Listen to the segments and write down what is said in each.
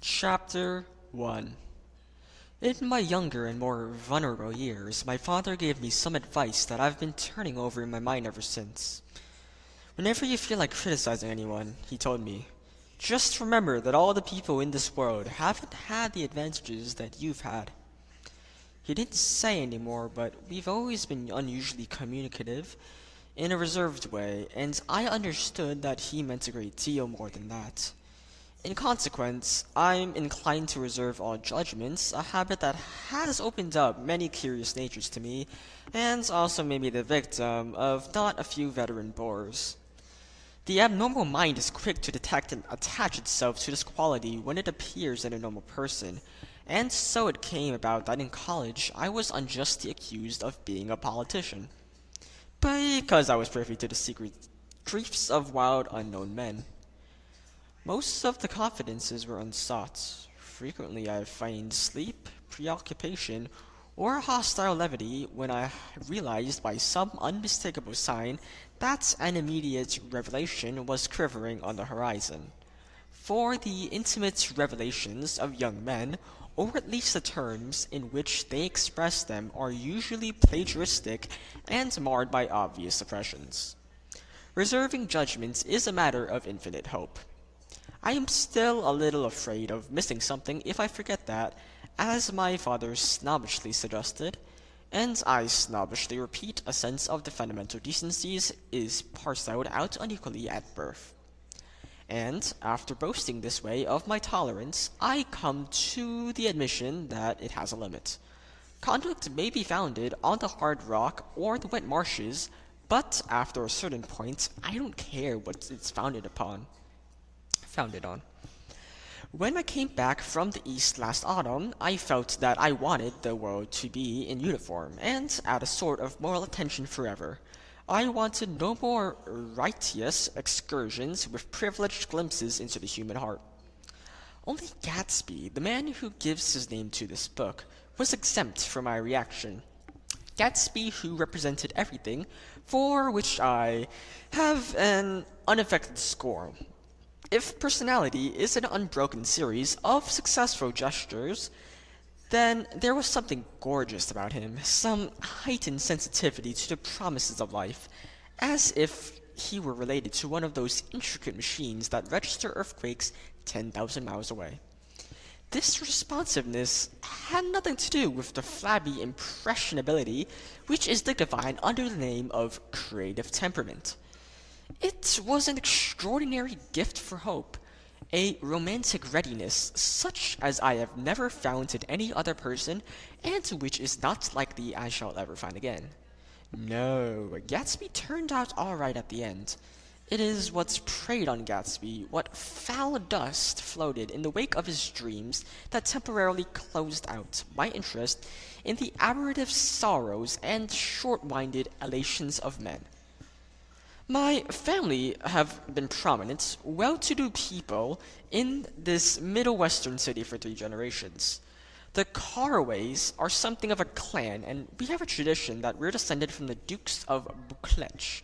Chapter 1. In my younger and more vulnerable years, my father gave me some advice that I've been turning over in my mind ever since. Whenever you feel like criticizing anyone, he told me, just remember that all the people in this world haven't had the advantages that you've had. He didn't say anymore, but we've always been unusually communicative in a reserved way, and I understood that he meant a great deal more than that. In consequence, I'm inclined to reserve all judgments, a habit that has opened up many curious natures to me, and also made me the victim of not a few veteran bores. The abnormal mind is quick to detect and attach itself to this quality when it appears in a normal person, and so it came about that in college I was unjustly accused of being a politician, because I was privy to the secret griefs of wild unknown men. Most of the confidences were unsought. Frequently I feigned sleep, preoccupation, or hostile levity when I realized by some unmistakable sign that an immediate revelation was quivering on the horizon. For the intimate revelations of young men, or at least the terms in which they express them, are usually plagiaristic and marred by obvious suppressions. Reserving judgments is a matter of infinite hope. I am still a little afraid of missing something if I forget that, as my father snobbishly suggested, and I snobbishly repeat, a sense of the fundamental decencies is parceled out unequally at birth. And, after boasting this way of my tolerance, I come to the admission that it has a limit. Conduct may be founded on the hard rock or the wet marshes, but after a certain point, I don't care what it's founded on. When I came back from the East last autumn, I felt that I wanted the world to be in uniform, and at a sort of moral attention forever. I wanted no more righteous excursions with privileged glimpses into the human heart. Only Gatsby, the man who gives his name to this book, was exempt from my reaction. Gatsby, who represented everything for which I have an unaffected scorn. If personality is an unbroken series of successful gestures, then there was something gorgeous about him, some heightened sensitivity to the promises of life, as if he were related to one of those intricate machines that register earthquakes 10,000 miles away. This responsiveness had nothing to do with the flabby impressionability which is dignified under the name of creative temperament. It was an extraordinary gift for hope, a romantic readiness such as I have never found in any other person, and which is not likely I shall ever find again. No, Gatsby turned out all right at the end. It is what preyed on Gatsby, what foul dust floated in the wake of his dreams, that temporarily closed out my interest in the aberrative sorrows and short-winded elations of men. My family have been prominent, well-to-do people in this Middle Western city for 3 generations. The Carraways are something of a clan, and we have a tradition that we're descended from the Dukes of Buccleuch.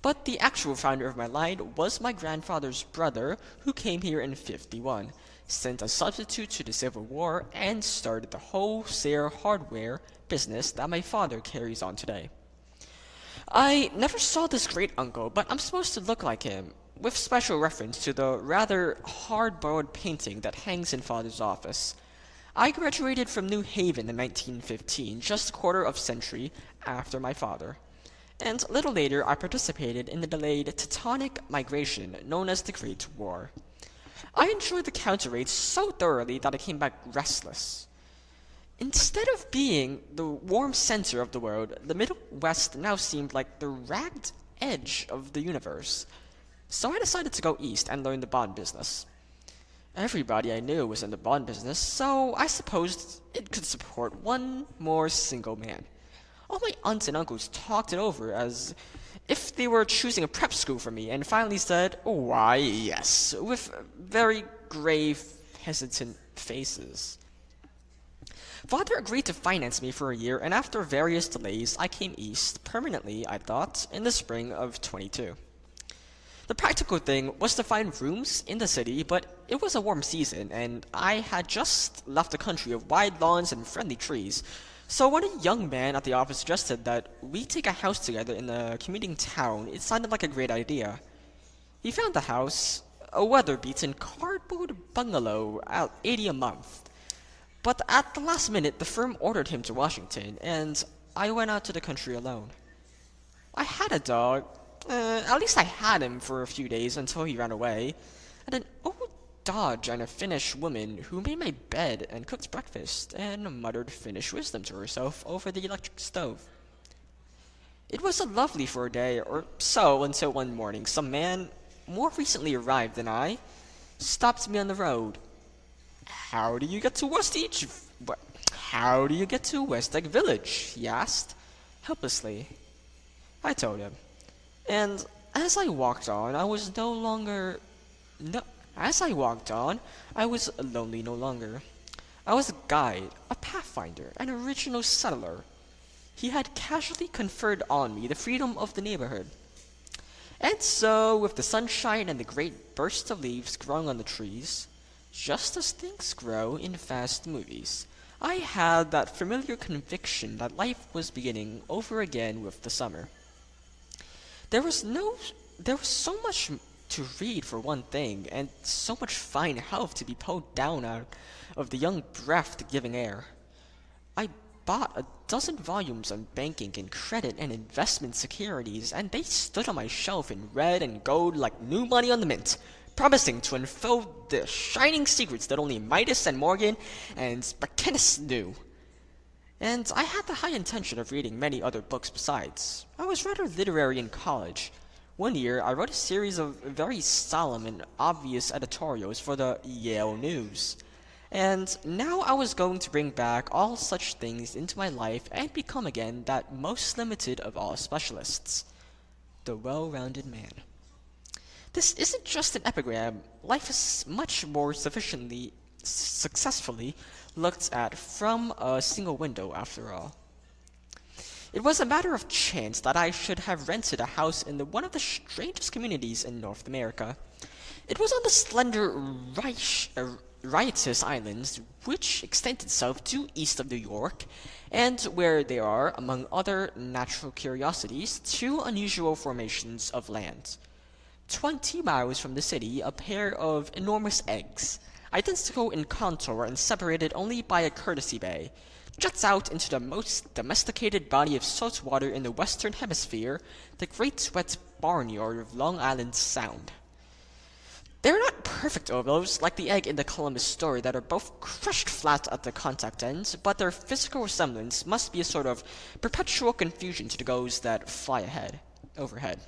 But the actual founder of my line was my grandfather's brother, who came here in '51, sent a substitute to the Civil War, and started the wholesale hardware business that my father carries on today. I never saw this great-uncle, but I'm supposed to look like him, with special reference to the rather hard-boiled painting that hangs in Father's office. I graduated from New Haven in 1915, just a quarter of a century after my father. And a little later I participated in the delayed Teutonic migration known as the Great War. I enjoyed the counter-raids so thoroughly that I came back restless. Instead of being the warm center of the world, the Middle West now seemed like the ragged edge of the universe. So I decided to go east and learn the bond business. Everybody I knew was in the bond business, so I supposed it could support one more single man. All my aunts and uncles talked it over as if they were choosing a prep school for me, and finally said, "Why, yes," with very grave, hesitant faces. Father agreed to finance me for a year, and after various delays, I came east, permanently, I thought, in the spring of '22. The practical thing was to find rooms in the city, but it was a warm season, and I had just left a country of wide lawns and friendly trees. So when a young man at the office suggested that we take a house together in a commuting town, it sounded like a great idea. He found the house, a weather-beaten cardboard bungalow at 80 a month. But at the last minute, the firm ordered him to Washington, and I went out to the country alone. I had a dog. At least I had him for a few days until he ran away. And an old Dodge and a Finnish woman who made my bed and cooked breakfast and muttered Finnish wisdom to herself over the electric stove. It was lovely for a day or so until one morning some man, more recently arrived than I, stopped me on the road. How do you get to How do you get to West Egg Village? He asked, helplessly. I told him. And as I walked on, I was no longer... No, as I walked on, I was lonely no longer. I was a guide, a pathfinder, an original settler. He had casually conferred on me the freedom of the neighborhood. And so, with the sunshine and the great bursts of leaves growing on the trees, just as things grow in fast movies, I had that familiar conviction that life was beginning over again with the summer. There was so much to read for one thing, and so much fine health to be pulled down out of the young breath-giving air. I bought a dozen volumes on banking and credit and investment securities, and they stood on my shelf in red and gold like new money on the mint, promising to unfold the shining secrets that only Midas and Morgan and Spartacus knew. And I had the high intention of reading many other books besides. I was rather literary in college. One year, I wrote a series of very solemn and obvious editorials for the Yale News. And now I was going to bring back all such things into my life and become again that most limited of all specialists, the well-rounded man. This isn't just an epigram. Life is much more successfully looked at from a single window, after all. It was a matter of chance that I should have rented a house in one of the strangest communities in North America. It was on the slender, riotous islands, which extend itself due east of New York, and where there are, among other natural curiosities, two unusual formations of land. 20 miles from the city, a pair of enormous eggs, identical in contour and separated only by a courtesy bay, juts out into the most domesticated body of salt water in the Western Hemisphere, the Great Wet Barnyard of Long Island Sound. They're not perfect ovals like the egg in the Columbus story that are both crushed flat at the contact ends, but their physical resemblance must be a sort of perpetual confusion to the gulls that fly overhead.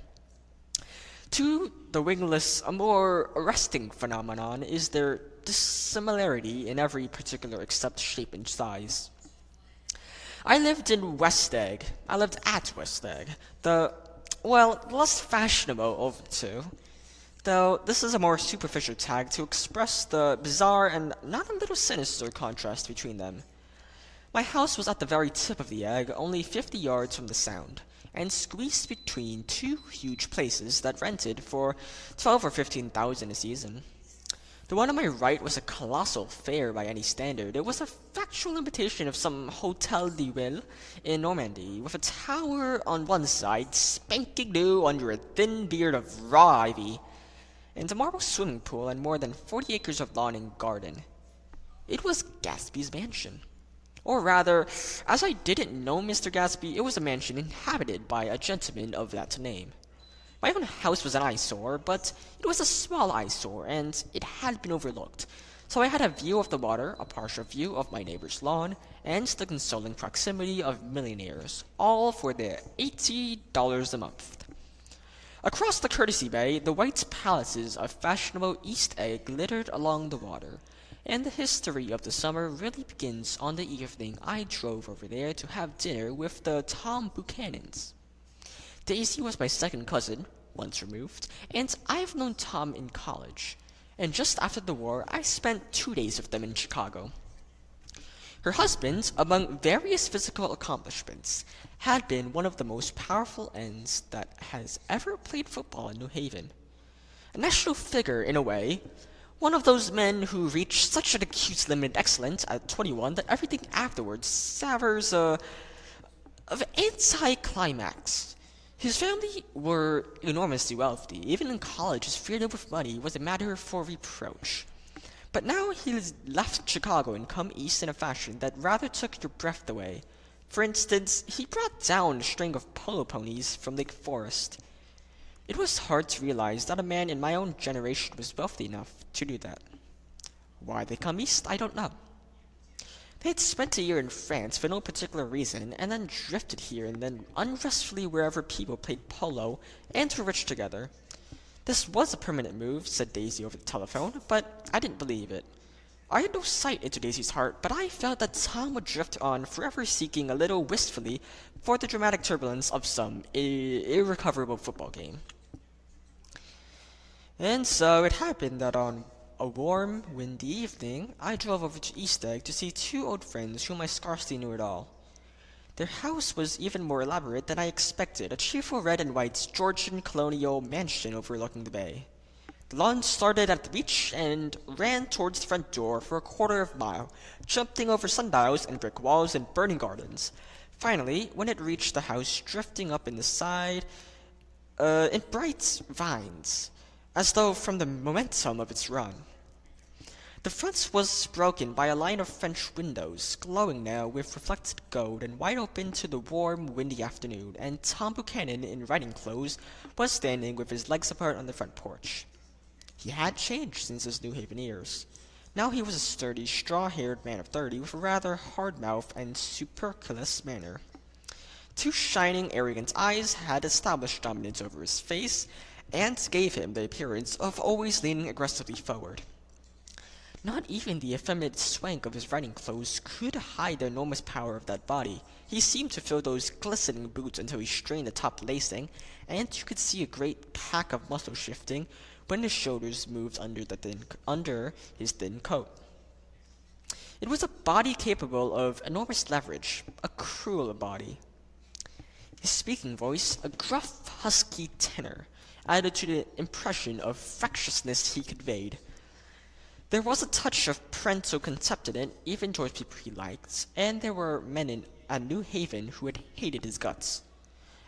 To the wingless, a more arresting phenomenon is their dissimilarity in every particular except shape and size. I lived at West Egg, the less fashionable of the two, though this is a more superficial tag to express the bizarre and not a little sinister contrast between them. My house was at the very tip of the egg, only 50 yards from the Sound, and squeezed between two huge places that rented for 12 or 15,000 a season. The one on my right was a colossal fare by any standard. It was a factual imitation of some Hotel de Ville in Normandy, with a tower on one side, spanking new under a thin beard of raw ivy, and a marble swimming pool and more than 40 acres of lawn and garden. It was Gatsby's mansion. Or rather, as I didn't know Mr. Gatsby, it was a mansion inhabited by a gentleman of that name. My own house was an eyesore, but it was a small eyesore, and it had been overlooked. So I had a view of the water, a partial view of my neighbor's lawn, and the consoling proximity of millionaires, all for the $80 a month. Across the courtesy bay, the white palaces of fashionable East Egg glittered along the water, and the history of the summer really begins on the evening I drove over there to have dinner with the Tom Buchanans. Daisy was my second cousin, once removed, and I've known Tom in college, and just after the war I spent 2 days with them in Chicago. Her husband, among various physical accomplishments, had been one of the most powerful ends that has ever played football in New Haven. A national figure in a way, one of those men who reach such an acute limit of excellence at 21 that everything afterwards savors of anticlimax. His family were enormously wealthy. Even in college, his freedom with money was a matter for reproach. But now he has left Chicago and come east in a fashion that rather took your breath away. For instance, he brought down a string of polo ponies from Lake Forest. It was hard to realize that a man in my own generation was wealthy enough to do that. Why they come east, I don't know. They had spent a year in France for no particular reason, and then drifted here and then unrestfully wherever people played polo and were rich together. This was a permanent move, said Daisy over the telephone, but I didn't believe it. I had no sight into Daisy's heart, but I felt that Tom would drift on, forever seeking a little wistfully for the dramatic turbulence of some irrecoverable football game. And so it happened that on a warm, windy evening, I drove over to East Egg to see two old friends whom I scarcely knew at all. Their house was even more elaborate than I expected, a cheerful red and white Georgian colonial mansion overlooking the bay. The lawn started at the beach and ran towards the front door for a quarter of a mile, jumping over sundials and brick walls and burning gardens. Finally, when it reached the house, drifting up in the side, in bright vines, as though from the momentum of its run. The front was broken by a line of French windows, glowing now with reflected gold and wide open to the warm, windy afternoon, and Tom Buchanan, in riding clothes, was standing with his legs apart on the front porch. He had changed since his New Haven years. Now he was a sturdy, straw-haired man of 30 with a rather hard mouth and supercilious manner. Two shining, arrogant eyes had established dominance over his face, and gave him the appearance of always leaning aggressively forward. Not even the effeminate swank of his riding clothes could hide the enormous power of that body. He seemed to fill those glistening boots until he strained the top lacing, and you could see a great pack of muscle shifting when his shoulders moved under his thin coat. It was a body capable of enormous leverage, a cruel body. His speaking voice, a gruff, husky tenor, added to the impression of fractiousness he conveyed. There was a touch of parental contempt in it, even towards people he liked, and there were men at New Haven who had hated his guts.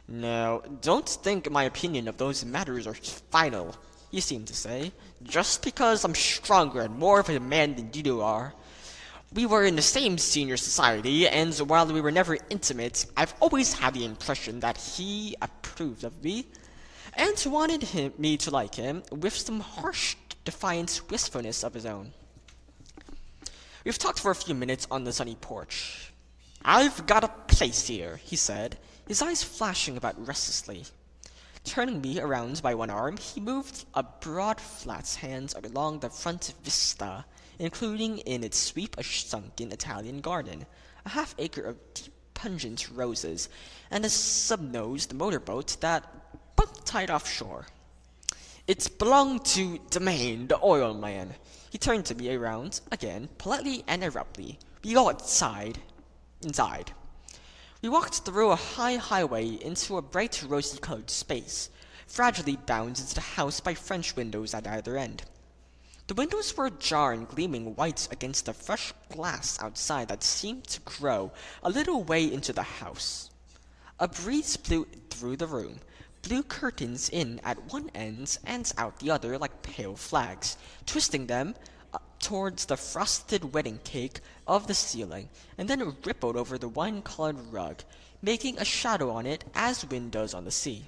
"Now, don't think my opinion of those matters are final," he seemed to say, "just because I'm stronger and more of a man than you are. We were in the same senior society, and while we were never intimate, I've always had the impression that he approved of me, and wanted me to like him, with some harsh, defiant wistfulness of his own." We've talked for a few minutes on the sunny porch. "I've got a place here," he said, his eyes flashing about restlessly. Turning me around by one arm, he moved a broad flat hand along the front vista, including in its sweep a sunken Italian garden, a half-acre of deep pungent roses, and a sub-nosed motorboat that bumped tight offshore. "It belonged to Domain, the oil man." He turned to me around again, politely and abruptly. "We go inside." We walked through a high highway into a bright rosy-colored space, fragilely bound into the house by French windows at either end. The windows were ajar and gleaming white against the fresh glass outside that seemed to grow a little way into the house. A breeze blew through the room, blew curtains in at one end and out the other like pale flags, twisting them towards the frosted wedding cake of the ceiling, and then rippled over the wine-colored rug, making a shadow on it as wind does on the sea.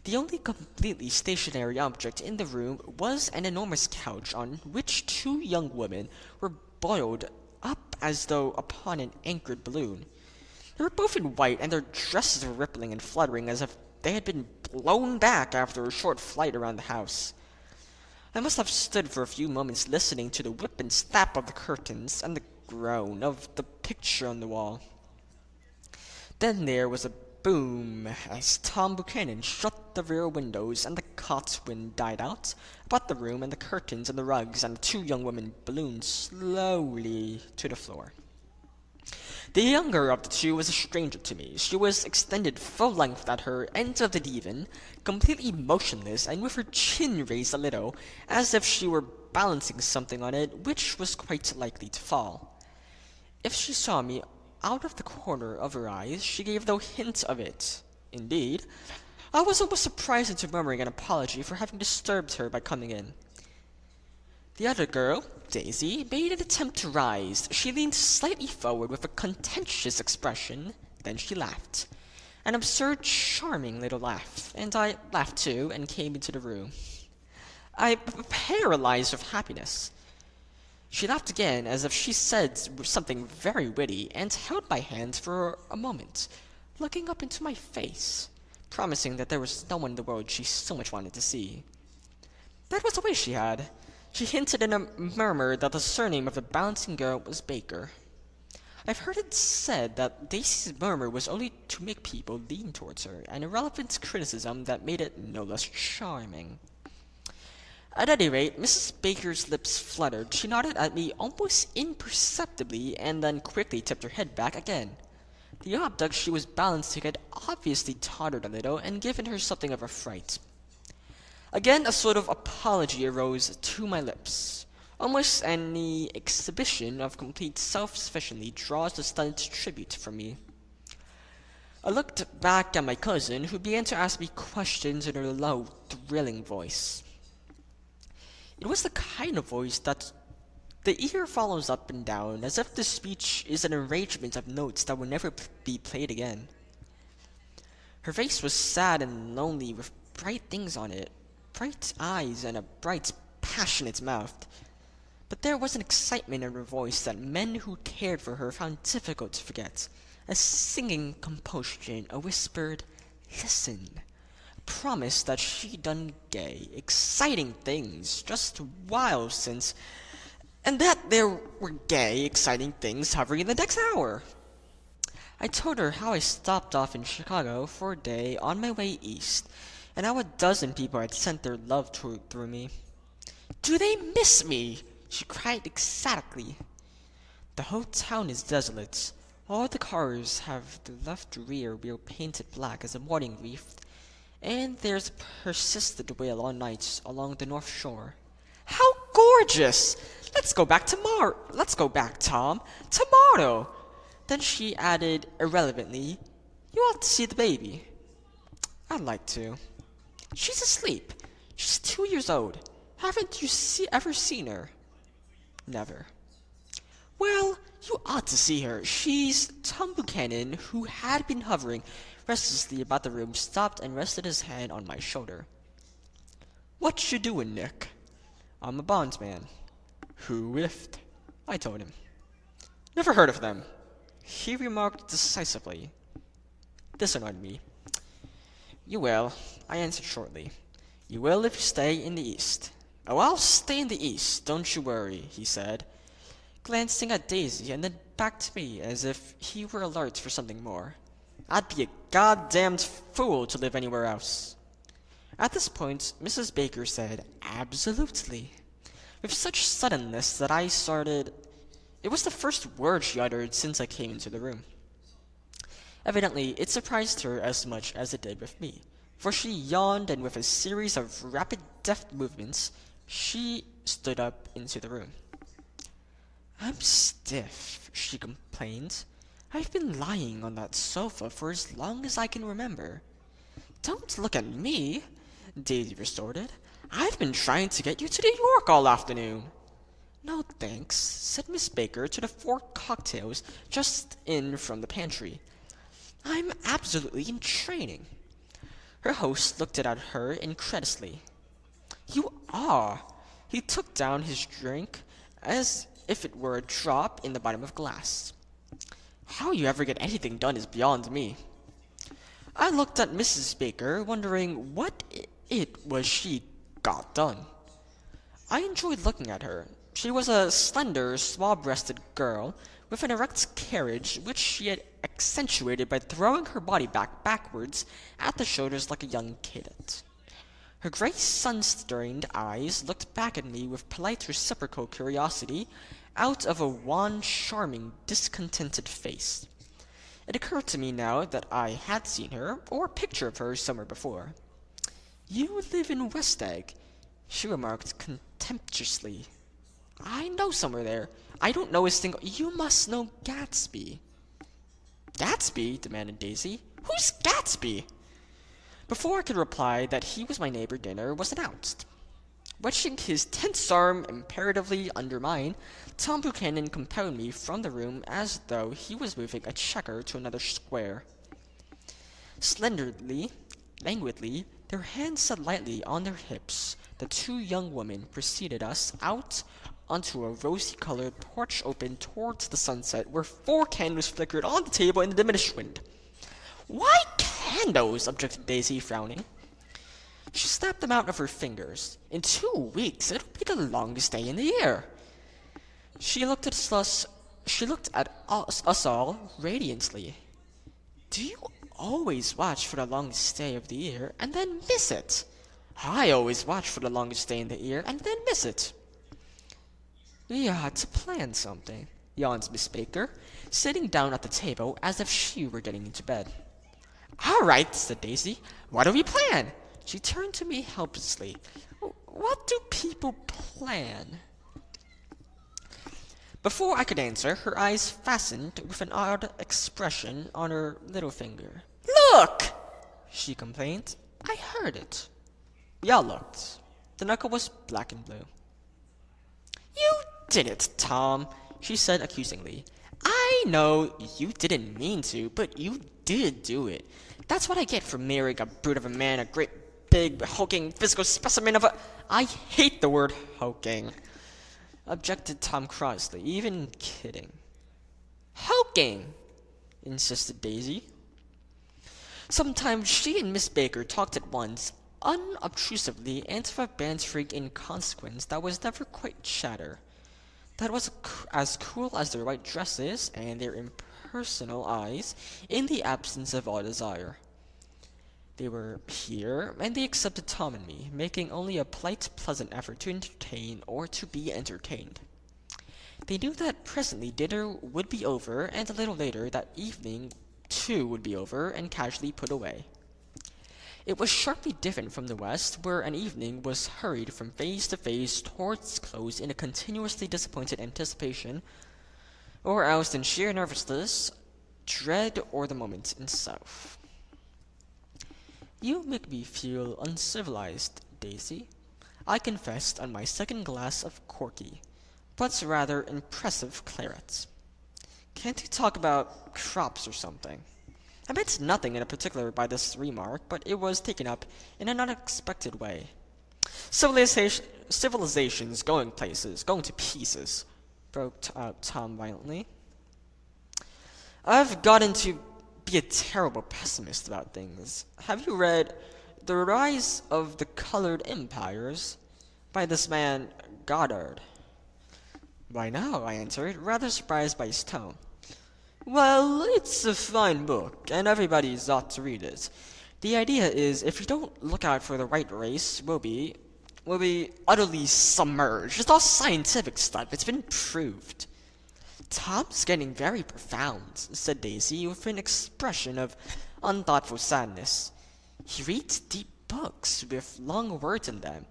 The only completely stationary object in the room was an enormous couch on which two young women were boiled up as though upon an anchored balloon. They were both in white, and their dresses were rippling and fluttering as if they had been blown back after a short flight around the house. I must have stood for a few moments listening to the whip and snap of the curtains and the groan of the picture on the wall. Then there was a boom as Tom Buchanan shut the rear windows and the cot wind died out about the room, and the curtains and the rugs and the two young women ballooned slowly to the floor. The younger of the two was a stranger to me. She was extended full length at her end of the divan, completely motionless and with her chin raised a little, as if she were balancing something on it which was quite likely to fall. If she saw me out of the corner of her eyes, she gave no hint of it. Indeed, I was almost surprised into murmuring an apology for having disturbed her by coming in. The other girl, Daisy, made an attempt to rise. She leaned slightly forward with a contentious expression, then she laughed. An absurd, charming little laugh, and I laughed too and came into the room. I paralyzed with happiness. She laughed again as if she said something very witty and held my hand for a moment, looking up into my face, promising that there was no one in the world she so much wanted to see. That was the way she had. She hinted in a murmur that the surname of the bouncing girl was Baker. I've heard it said that Daisy's murmur was only to make people lean towards her, an irrelevant criticism that made it no less charming. At any rate, Mrs. Baker's lips fluttered. She nodded at me almost imperceptibly and then quickly tipped her head back again. The object she was balancing had obviously tottered a little and given her something of a fright. Again, a sort of apology arose to my lips. Almost any exhibition of complete self-sufficiency draws the stunned tribute from me. I looked back at my cousin, who began to ask me questions in her low, thrilling voice. It was the kind of voice that the ear follows up and down, as if the speech is an arrangement of notes that will never be played again. Her face was sad and lonely, with bright things on it, bright eyes and a bright, passionate mouth. But there was an excitement in her voice that men who cared for her found difficult to forget, a singing composition, a whispered, "Listen," promise that she'd done gay, exciting things just a while since, and that there were gay, exciting things hovering in the next hour. I told her how I stopped off in Chicago for a day on my way east, and how a dozen people had sent their love through me. "Do they miss me?" she cried ecstatically. "The whole town is desolate. All the cars have the left rear wheel painted black as a mourning wreath, and there's a persistent wail all night along the North Shore." "How gorgeous! Let's go back tomorrow. Let's go back, Tom. Tomorrow." Then she added irrelevantly, "You ought to see the baby." "I'd like to." "She's asleep. She's 2 years old. Haven't you ever seen her?" "Never." "Well, you ought to see her." Tom Buchanan, who had been hovering restlessly about the room, stopped and rested his hand on my shoulder. "What you doing, Nick?" "I'm a bondsman." "Who with?" I told him. "Never heard of them," he remarked decisively. This annoyed me. "You will," I answered shortly. "You will if you stay in the East." "Oh, I'll stay in the East, don't you worry," he said, glancing at Daisy and then back to me as if he were alert for something more. "I'd be a goddamned fool to live anywhere else." At this point, Mrs. Baker said, "Absolutely," with such suddenness that I started. It was the first word she uttered since I came into the room. Evidently, it surprised her as much as it did with me, for she yawned, and with a series of rapid, deft movements, she stood up into the room. "I'm stiff," she complained. "I've been lying on that sofa for as long as I can remember." "Don't look at me," Daisy retorted. "I've been trying to get you to New York all afternoon." "No, thanks," said Miss Baker to the 4 cocktails just in from the pantry. "I'm absolutely in training." Her host looked at her incredulously. "You are." He took down his drink as if it were a drop in the bottom of a glass. "How you ever get anything done is beyond me." I looked at Mrs. Baker, wondering what it was she got done. I enjoyed looking at her. She was a slender, small-breasted girl with an erect carriage which she had accentuated by throwing her body backwards at the shoulders like a young cadet. Her gray sun-stained eyes looked back at me with polite reciprocal curiosity, out of a wan, charming, discontented face. It occurred to me now that I had seen her, or a picture of her, somewhere before. "You live in West Egg," she remarked contemptuously. "I know somewhere there. I don't know a single— You must know Gatsby." "Gatsby?" demanded Daisy. "Who's Gatsby?" Before I could reply that he was my neighbor, dinner was announced. Wedging his tense arm imperatively under mine, Tom Buchanan compelled me from the room as though he was moving a checker to another square. Slenderly, languidly, their hands set lightly on their hips, the two young women preceded us out onto a rosy-colored porch open towards the sunset, where 4 candles flickered on the table in the diminished wind. "Why candles?" objected Daisy, frowning. She snapped them out of her fingers. "In 2 weeks, it'll be the longest day in the year." She looked at us all radiantly. "Do you always watch for the longest day of the year and then miss it?" "I always watch for the longest day in the year and then miss it." "We ought to plan something," yawned Miss Baker, sitting down at the table as if she were getting into bed. "All right," said Daisy. "What do we plan?" She turned to me helplessly. "What do people plan?" Before I could answer, her eyes fastened with an odd expression on her little finger. "Look!" she complained. I heard it. We all looked. The knuckle was black and blue. "You did it, Tom," she said accusingly. "I know you didn't mean to, but you did do it. That's what I get for marrying a brute of a man, a great big, hulking, physical specimen of a— "I hate the word hulking," objected Tom crossly. "Even kidding." "Hulking," insisted Daisy. Sometimes she and Miss Baker talked at once, unobtrusively, and with a bantering inconsequence that was never quite chatter. That was as cool as their white dresses and their impersonal eyes in the absence of all desire. They were here, and they accepted Tom and me, making only a polite, pleasant effort to entertain or to be entertained. They knew that presently dinner would be over, and a little later that evening too would be over and casually put away. It was sharply different from the West, where an evening was hurried from phase to phase towards its close in a continuously disappointed anticipation, or else in sheer nervousness, dread, or the moment itself. "You make me feel uncivilized, Daisy," I confessed on my second glass of corky, but rather impressive claret. "Can't you talk about crops or something?" I meant nothing in particular by this remark, but it was taken up in an unexpected way. Civilization's going places, going to pieces," broke out Tom violently. "I've gotten to be a terrible pessimist about things. Have you read The Rise of the Colored Empires by this man Goddard?" "Why, no," I answered, rather surprised by his tone. "Well, it's a fine book, and everybody's ought to read it. The idea is, if you don't look out for the right race, we'll be utterly submerged. It's all scientific stuff. It's been proved." "Tom's getting very profound," said Daisy, with an expression of unthoughtful sadness. "He reads deep books with long words in them.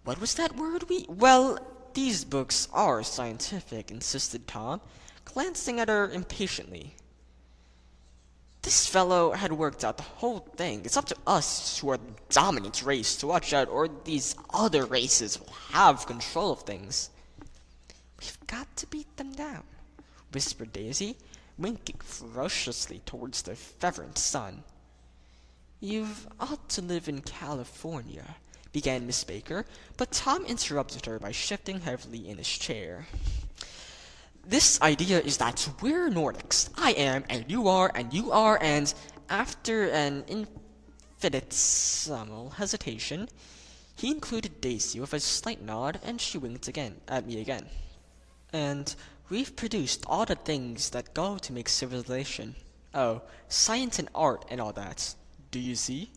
What was that word Well, these books are scientific," insisted Tom, glancing at her impatiently. This fellow had worked out the whole thing. It's up to us, who are the dominant race, to watch out, or these other races will have control of things. "We've got to beat them down," whispered Daisy, winking ferociously towards the fervent sun. "You've ought to live in California," began Miss Baker, but Tom interrupted her by shifting heavily in his chair. "This idea is that we're Nordics. I am, and you are, and—" After an infinitesimal hesitation, he included Daisy with a slight nod, and she winked at me again. "And we've produced all the things that go to make civilization. Oh, science and art and all that. Do you see?"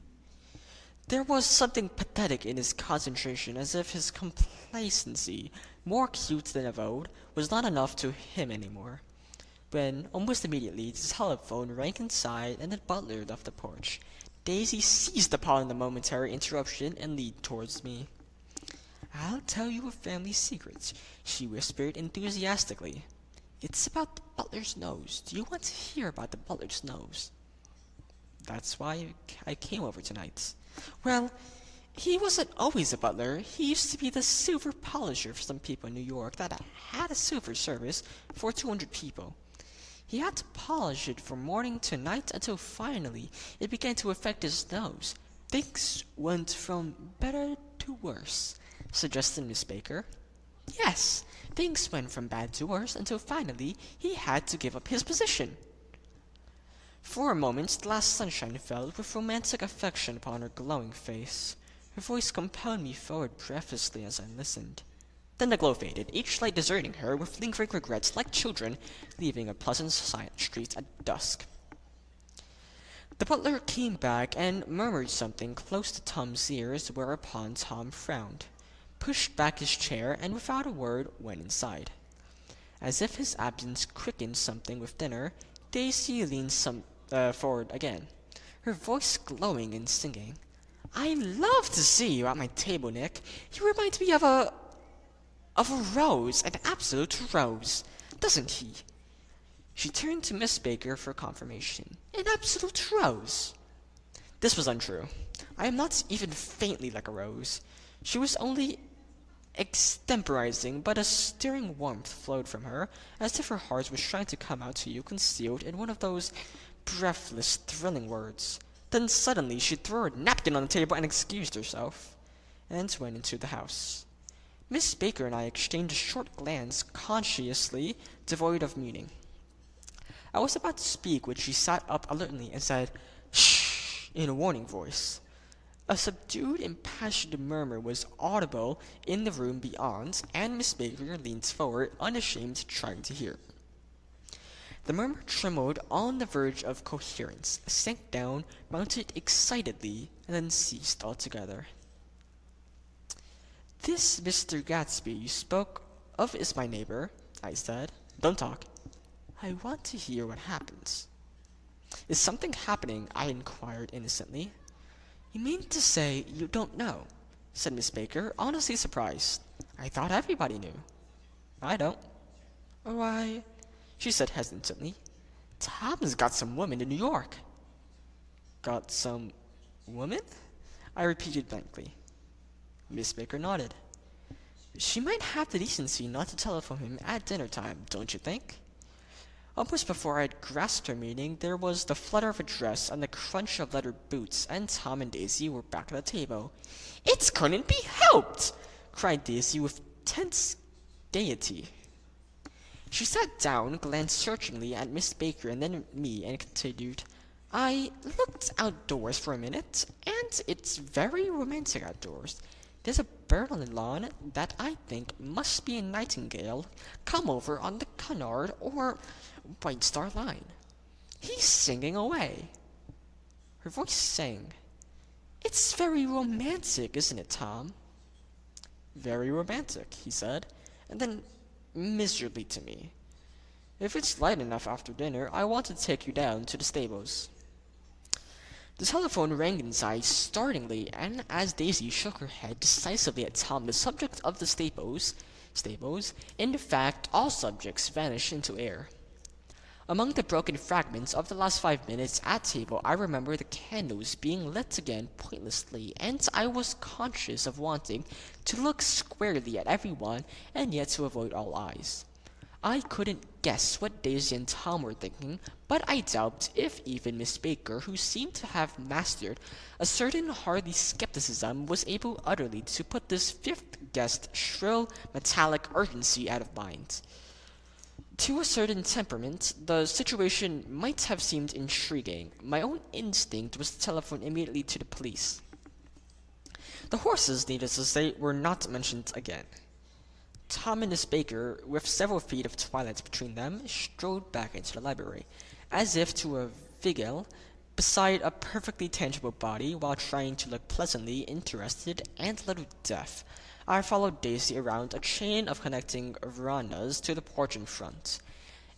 There was something pathetic in his concentration, as if his complacency More cute than of old, was not enough to him anymore. When, almost immediately, the telephone rang inside and the butler left the porch, Daisy seized upon the momentary interruption and leaned towards me. "I'll tell you a family secret," she whispered enthusiastically. "It's about the butler's nose. Do you want to hear about the butler's nose?" "That's why I came over tonight." "Well, he wasn't always a butler. He used to be the silver polisher for some people in New York that had a silver service for 200 people. He had to polish it from morning to night until finally it began to affect his nose. Things went from better to worse," suggested Miss Baker. "Yes, things went from bad to worse until finally he had to give up his position." For a moment the last sunshine fell with romantic affection upon her glowing face. Her voice compelled me forward breathlessly as I listened. Then the glow faded, each light deserting her with lingering regrets like children leaving a pleasant silent street at dusk. The butler came back and murmured something close to Tom's ears, whereupon Tom frowned, pushed back his chair, and without a word went inside. As if his absence quickened something within her, Daisy leaned forward again, her voice glowing and singing. "I love to see you at my table, Nick. You remind me of a rose, an absolute rose, doesn't he?" She turned to Miss Baker for confirmation. "An absolute rose." This was untrue. I am not even faintly like a rose. She was only extemporizing, but a stirring warmth flowed from her, as if her heart was trying to come out to you concealed in one of those breathless, thrilling words. Then suddenly she threw her napkin on the table and excused herself, and went into the house. Miss Baker and I exchanged a short glance, consciously devoid of meaning. I was about to speak when she sat up alertly and said, "Shh," in a warning voice. A subdued, impassioned murmur was audible in the room beyond, and Miss Baker leaned forward, unashamed, trying to hear. The murmur trembled on the verge of coherence, sank down, mounted excitedly, and then ceased altogether. "This Mr. Gatsby you spoke of is my neighbor," I said. "Don't talk. I want to hear what happens." "Is something happening?" I inquired innocently. "You mean to say you don't know?" said Miss Baker, honestly surprised. "I thought everybody knew." "I don't." "Why," she said hesitantly, "Tom's got some woman in New York." "Got some woman?" I repeated blankly. Miss Baker nodded. "She might have the decency not to telephone him at dinner time, don't you think?" Almost before I had grasped her meaning, there was the flutter of a dress and the crunch of leather boots, and Tom and Daisy were back at the table. "It couldn't be helped!" cried Daisy with tense gaiety. She sat down, glanced searchingly at Miss Baker and then at me, and continued, "I looked outdoors for a minute, and it's very romantic outdoors. There's a bird on the lawn that I think must be a nightingale come over on the Cunard or White Star Line. He's singing away." Her voice sang. "It's very romantic, isn't it, Tom?" "Very romantic," he said, and then miserably to me, "If it's light enough after dinner, I want to take you down to the stables." The telephone rang inside startlingly, and as Daisy shook her head decisively at Tom, the subject of the stables, in fact, all subjects vanished into air. Among the broken fragments of the last 5 minutes at table, I remember the candles being lit again pointlessly, and I was conscious of wanting to look squarely at everyone and yet to avoid all eyes. I couldn't guess what Daisy and Tom were thinking, but I doubt if even Miss Baker, who seemed to have mastered a certain hardy skepticism, was able utterly to put this fifth guest's shrill, metallic urgency out of mind. To a certain temperament, the situation might have seemed intriguing. My own instinct was to telephone immediately to the police. The horses, needless to say, were not mentioned again. Tom and Miss Baker, with several feet of twilight between them, strode back into the library, as if to a vigil beside a perfectly tangible body, while trying to look pleasantly interested and a little deaf. I followed Daisy around a chain of connecting verandas to the porch in front.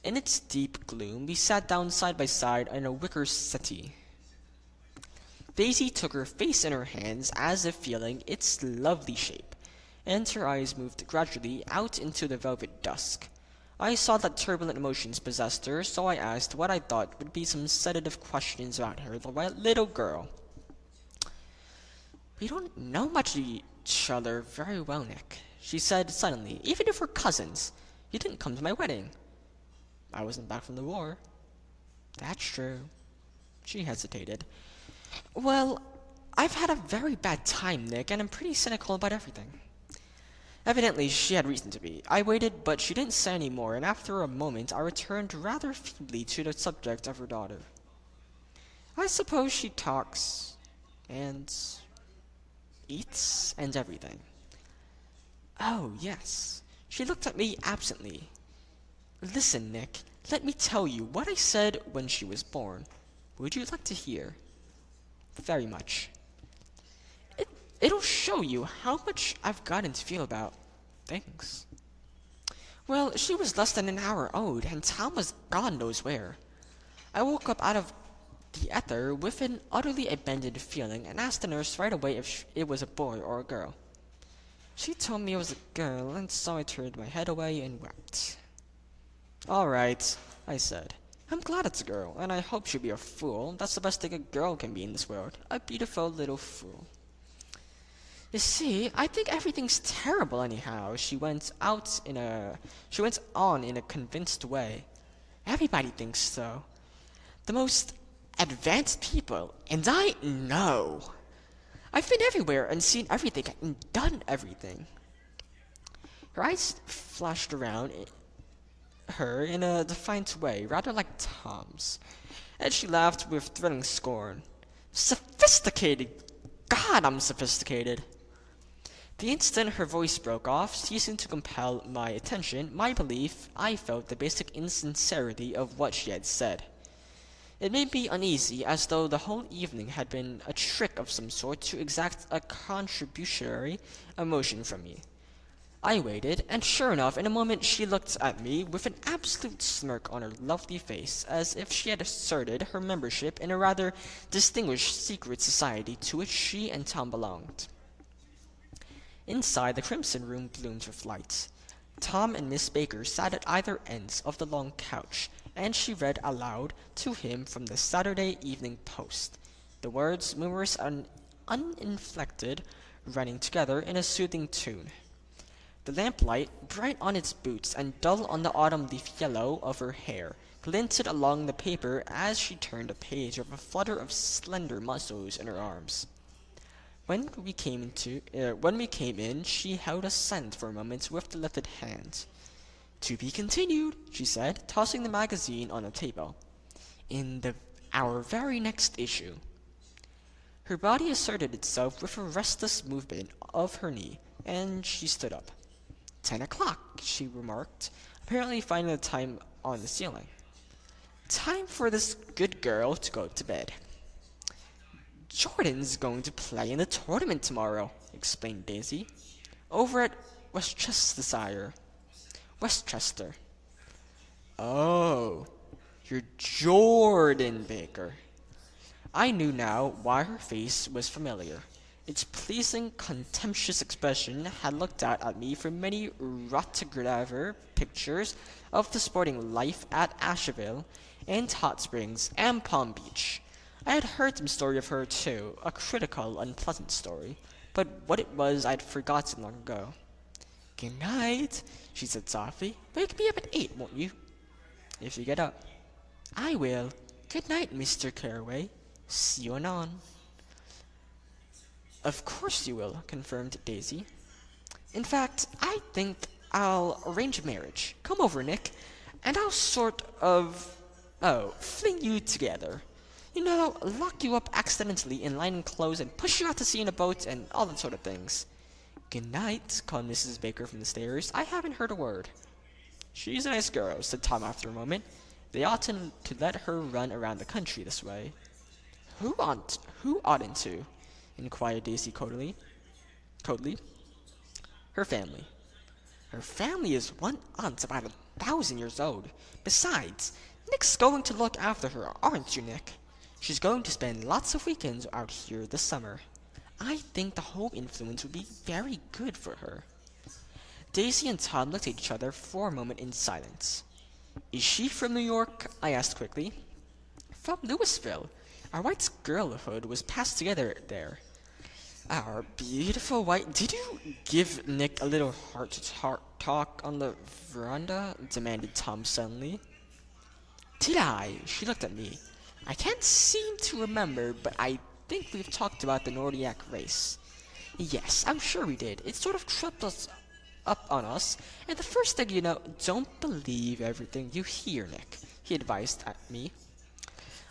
In its deep gloom, we sat down side by side on a wicker settee. Daisy took her face in her hands as if feeling its lovely shape, and her eyes moved gradually out into the velvet dusk. I saw that turbulent emotions possessed her, so I asked what I thought would be some sedative questions about her little girl. "We don't know much of each other very well, Nick," she said suddenly. "Even if we're cousins. You didn't come to my wedding." "I wasn't back from the war." "That's true." She hesitated. "Well, I've had a very bad time, Nick, and I'm pretty cynical about everything." Evidently, she had reason to be. I waited, but she didn't say any more, and after a moment I returned rather feebly to the subject of her daughter. "I suppose she talks, and eats, and everything." "Oh, yes." She looked at me absently. "Listen, Nick, let me tell you what I said when she was born. Would you like to hear?" "Very much." It'll show you how much I've gotten to feel about things. Well, she was less than an hour old, and Tom was God knows where. I woke up out of the ether with an utterly abandoned feeling and asked the nurse right away if it was a boy or a girl. She told me it was a girl, and so I turned my head away and wept. "All right," I said. "I'm glad it's a girl, and I hope she'll be a fool. That's the best thing a girl can be in this world. A beautiful little fool." "You see, I think everything's terrible anyhow," she went on in a convinced way. "Everybody thinks so. The most advanced people, and I know. I've been everywhere and seen everything and done everything." Her eyes flashed around her in a defiant way, rather like Tom's, and she laughed with thrilling scorn. "Sophisticated! God, I'm sophisticated!" The instant her voice broke off, ceasing to compel my attention, my belief, I felt the basic insincerity of what she had said. It made me uneasy, as though the whole evening had been a trick of some sort to exact a contributory emotion from me. I waited, and sure enough, in a moment she looked at me with an absolute smirk on her lovely face, as if she had asserted her membership in a rather distinguished secret society to which she and Tom belonged. Inside, the crimson room bloomed with light. Tom and Miss Baker sat at either ends of the long couch, and she read aloud to him from the Saturday Evening Post, the words, numerous and uninflected, running together in a soothing tune. The lamplight, bright on its boots and dull on the autumn leaf yellow of her hair, glinted along the paper as she turned a page with a flutter of slender muscles in her arms. When we came in, she held us silent for a moment with lifted hand. "To be continued," she said, tossing the magazine on the table. "In our very next issue." Her body asserted itself with a restless movement of her knee, and she stood up. 10 o'clock, she remarked, apparently finding the time on the ceiling. "Time for this good girl to go to bed." "Jordan's going to play in the tournament tomorrow," explained Daisy. "Over at Westchester. Westchester." "Oh, you're Jordan Baker." I knew now why her face was familiar. Its pleasing, contemptuous expression had looked out at me from many rotograver pictures of the sporting life at Asheville and Hot Springs and Palm Beach. I had heard some story of her too, a critical, unpleasant story, but what it was I'd forgotten long ago. "Good night," she said softly. "Wake me up at 8, won't you?" "If you get up." "I will. Good night, Mr. Caraway. See you anon." "Of course you will," confirmed Daisy. "In fact, I think I'll arrange a marriage. Come over, Nick, and I'll fling you together. Lock you up accidentally in linen clothes and push you out to sea in a boat and all that sort of things." "Good night," called Mrs. Baker from the stairs. "I haven't heard a word." "She's a nice girl," said Tom after a moment. "They oughtn't to let her run around the country this way." Who oughtn't to?" inquired Daisy coldly. Her family. Her family is one aunt about 1,000 years old. Besides, Nick's going to look after her, aren't you, Nick? She's going to spend lots of weekends out here this summer. I think the home influence would be very good for her. Daisy and Tom looked at each other for a moment in silence. Is she from New York? I asked quickly. From Louisville. Our white girlhood was passed together there. Our beautiful white... Did you give Nick a little heart-to-heart talk on the veranda? Demanded Tom suddenly. Did I? She looked at me. I can't seem to remember, but I think we've talked about the Nordiac race. Yes, I'm sure we did. It sort of tripped us up on us, and the first thing you know... Don't believe everything you hear, Nick, he advised at me.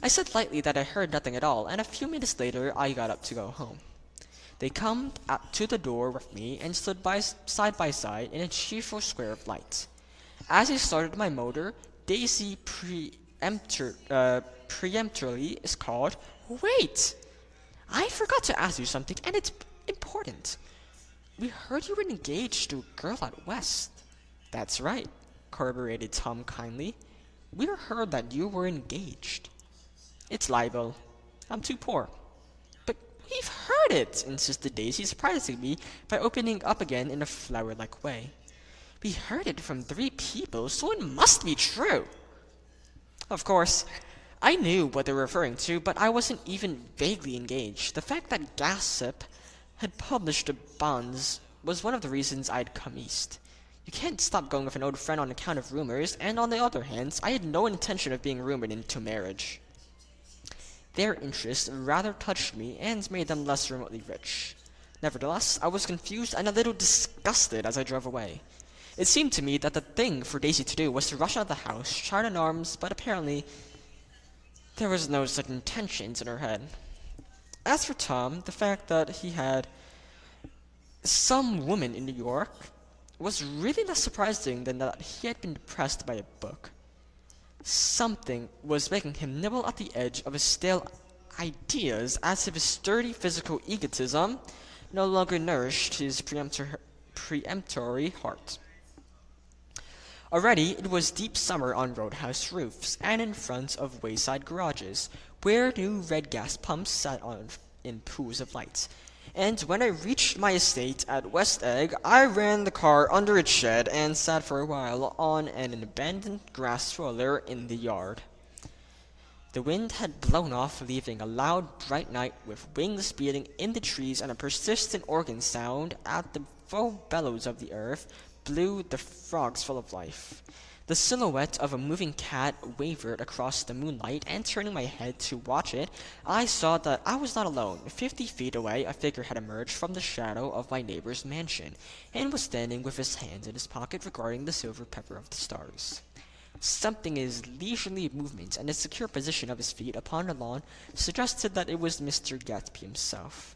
I said lightly that I heard nothing at all, and a few minutes later I got up to go home. They come up to the door with me and stood side by side in a cheerful square of light. As I started my motor, Daisy preemptorily is called, Wait! I forgot to ask you something, and it's important. We heard you were engaged to a girl out west. That's right, corroborated Tom kindly. We heard that you were engaged. It's libel. I'm too poor. We've heard it, insisted Daisy, surprising me by opening up again in a flower-like way. We heard it from 3 people, so it must be true. Of course, I knew what they were referring to, but I wasn't even vaguely engaged. The fact that Gossip had published the bonds was one of the reasons I'd come east. You can't stop going with an old friend on account of rumors, and on the other hand, I had no intention of being rumored into marriage. Their interest rather touched me and made them less remotely rich. Nevertheless, I was confused and a little disgusted as I drove away. It seemed to me that the thing for Daisy to do was to rush out of the house, chart in arms, but apparently there was no such intentions in her head. As for Tom, the fact that he had some woman in New York was really less surprising than that he had been depressed by a book. Something was making him nibble at the edge of his stale ideas, as if his sturdy physical egotism no longer nourished his preemptory heart. Already it was deep summer on roadhouse roofs and in front of wayside garages, where new red gas pumps sat on in pools of light. And when I reached my estate at West Egg, I ran the car under its shed and sat for a while on an abandoned grass roller in the yard. The wind had blown off, leaving a loud, bright night with wings beating in the trees and a persistent organ sound at the full bellows of the earth blew the frogs full of life. The silhouette of a moving cat wavered across the moonlight, and turning my head to watch it, I saw that I was not alone. 50 feet away, a figure had emerged from the shadow of my neighbor's mansion, and was standing with his hands in his pocket regarding the silver pepper of the stars. Something in his leisurely movements and the secure position of his feet upon the lawn suggested that it was Mr. Gatsby himself,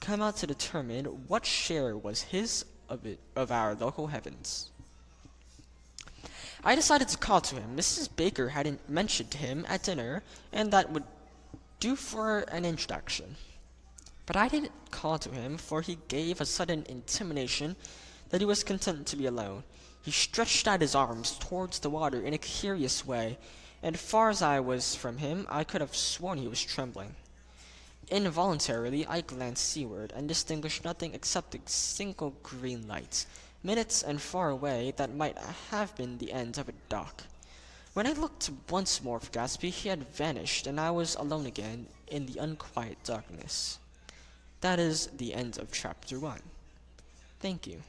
come out to determine what share was his of our local heavens. I decided to call to him. Mrs. Baker hadn't mentioned him at dinner, and that would do for an introduction. But I didn't call to him, for he gave a sudden intimation that he was content to be alone. He stretched out his arms towards the water in a curious way, and far as I was from him, I could have sworn he was trembling. Involuntarily, I glanced seaward, and distinguished nothing except a single green light, minutes and far away, that might have been the end of a dock. When I looked once more for Gatsby, he had vanished, and I was alone again in the unquiet darkness. That is the end of Chapter 1. Thank you.